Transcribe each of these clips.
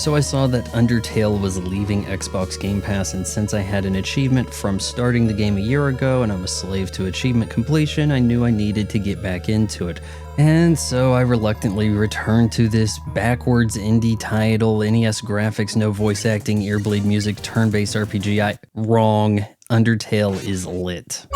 So I saw that Undertale was leaving Xbox Game Pass, and since I had an achievement from starting the game a year ago and I'm a slave to achievement completion, I knew I needed to get back into it. And so I reluctantly returned to this backwards indie title, NES graphics, no voice acting, earbleed music, turn-based RPG. Wrong. Undertale is lit.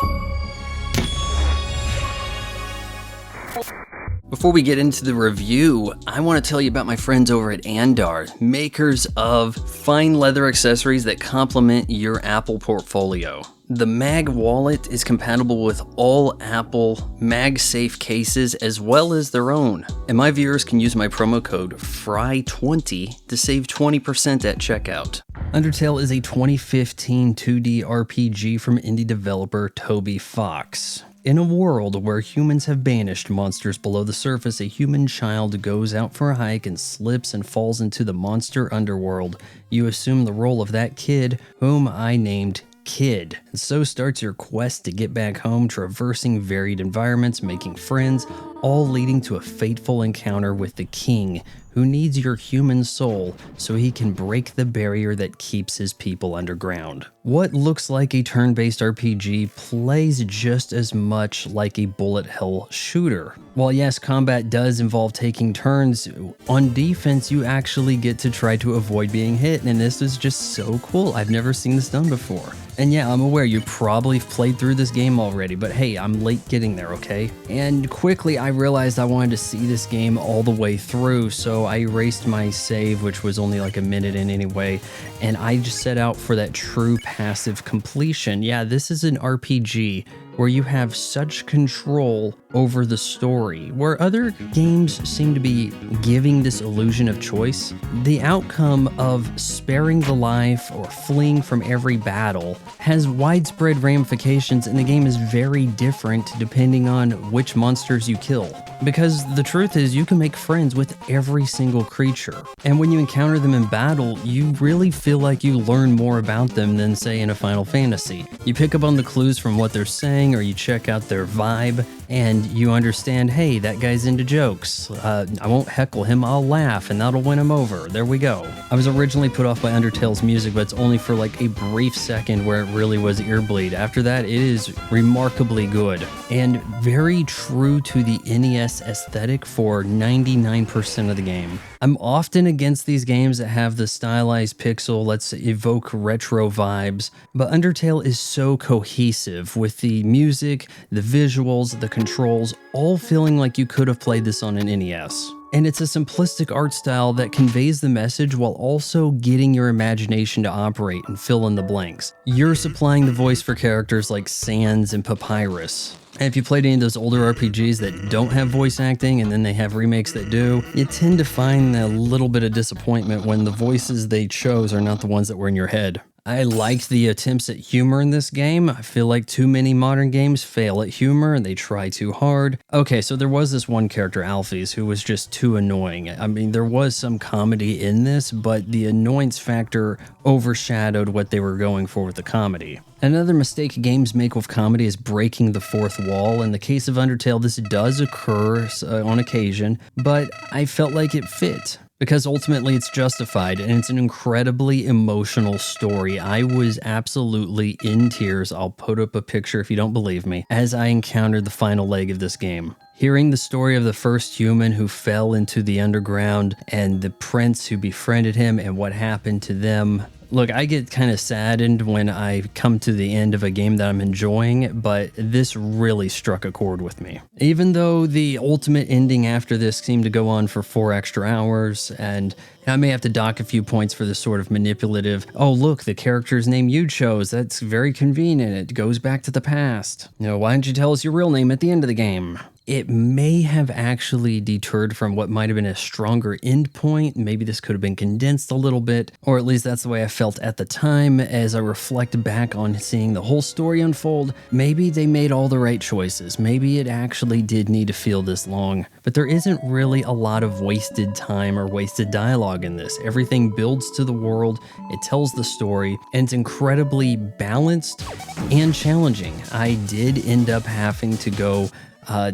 Before we get into the review, I want to tell you about my friends over at Andar, makers of fine leather accessories that complement your Apple portfolio. The Mag wallet is compatible with all Apple MagSafe cases as well as their own. And my viewers can use my promo code FRY20 to save 20% at checkout. Undertale is a 2015 2D RPG from indie developer Toby Fox. In a world where humans have banished monsters below the surface, a human child goes out for a hike and slips and falls into the monster underworld. You assume the role of that kid, whom I named Kid. And so starts your quest to get back home, traversing varied environments, making friends, all leading to a fateful encounter with the king, who needs your human soul so he can break the barrier that keeps his people underground. What looks like a turn-based RPG plays just as much like a bullet hell shooter. While yes, combat does involve taking turns, on defense you actually get to try to avoid being hit, and this is just so cool. I've never seen this done before. And yeah, I'm aware you probably played through this game already, but hey, I'm late getting there, okay? And quickly I realized I wanted to see this game all the way through, so I erased my save, which was only like a minute in anyway, and I just set out for that true passive completion. Yeah, this is an RPG where you have such control over the story. Where other games seem to be giving this illusion of choice, the outcome of sparing the life or fleeing from every battle has widespread ramifications, and the game is very different depending on which monsters you kill. Because the truth is, you can make friends with every single creature, and when you encounter them in battle, you really feel like you learn more about them than, say, in a Final Fantasy. You pick up on the clues from what they're saying, or you check out their vibe, and you understand, hey, that guy's into jokes. I won't heckle him, I'll laugh, and that'll win him over. There we go. I was originally put off by Undertale's music, but it's only for like a brief second where it really was earbleed. After that, it is remarkably good, and very true to the NES aesthetic for 99% of the game. I'm often against these games that have the stylized pixel, let's evoke retro vibes, but Undertale is so cohesive with the music, the visuals, the controls, all feeling like you could have played this on an NES. And it's a simplistic art style that conveys the message while also getting your imagination to operate and fill in the blanks. You're supplying the voice for characters like Sans and Papyrus. And if you played any of those older RPGs that don't have voice acting and then they have remakes that do, you tend to find a little bit of disappointment when the voices they chose are not the ones that were in your head. I liked the attempts at humor in this game. I feel like too many modern games fail at humor and they try too hard. Okay, so there was this one character, Alphys, who was just too annoying. I mean, there was some comedy in this, but the annoyance factor overshadowed what they were going for with the comedy. Another mistake games make with comedy is breaking the fourth wall. In the case of Undertale, this does occur on occasion, but I felt like it fit. Because ultimately it's justified, and it's an incredibly emotional story. I was absolutely in tears. I'll put up a picture if you don't believe me, as I encountered the final leg of this game. Hearing the story of the first human who fell into the underground and the prince who befriended him and what happened to them. Look, I get kind of saddened when I come to the end of a game that I'm enjoying, but this really struck a chord with me. Even though the ultimate ending after this seemed to go on for 4 extra hours, and I may have to dock a few points for this sort of manipulative, oh look, the character's name you chose, that's very convenient, it goes back to the past. You know, why didn't you tell us your real name at the end of the game? It may have actually deterred from what might have been a stronger end point. Maybe this could have been condensed a little bit, or at least that's the way I felt at the time. As I reflect back on seeing the whole story unfold, maybe they made all the right choices. Maybe it actually did need to feel this long, but there isn't really a lot of wasted time or wasted dialogue in this. Everything builds to the world, it tells the story, and it's incredibly balanced and challenging. I did end up having to go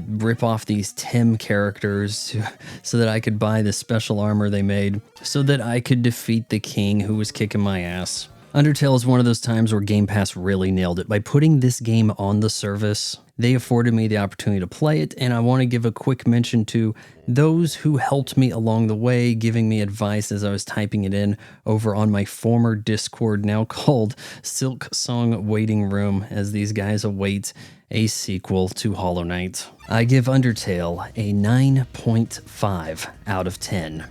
rip off these Tim characters so that I could buy the special armor they made, so that I could defeat the king who was kicking my ass. Undertale is one of those times where Game Pass really nailed it. By putting this game on the service, they afforded me the opportunity to play it, and I want to give a quick mention to those who helped me along the way, giving me advice as I was typing it in over on my former Discord, now called Silk Song Waiting Room, as these guys await a sequel to Hollow Knight. I give Undertale a 9.5 out of 10.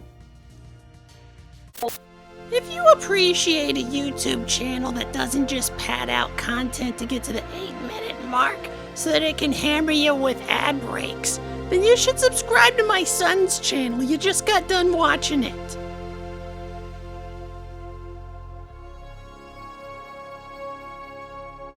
If you appreciate a YouTube channel that doesn't just pad out content to get to the 8-minute mark so that it can hammer you with ad breaks, then you should subscribe to my son's channel. You just got done watching it.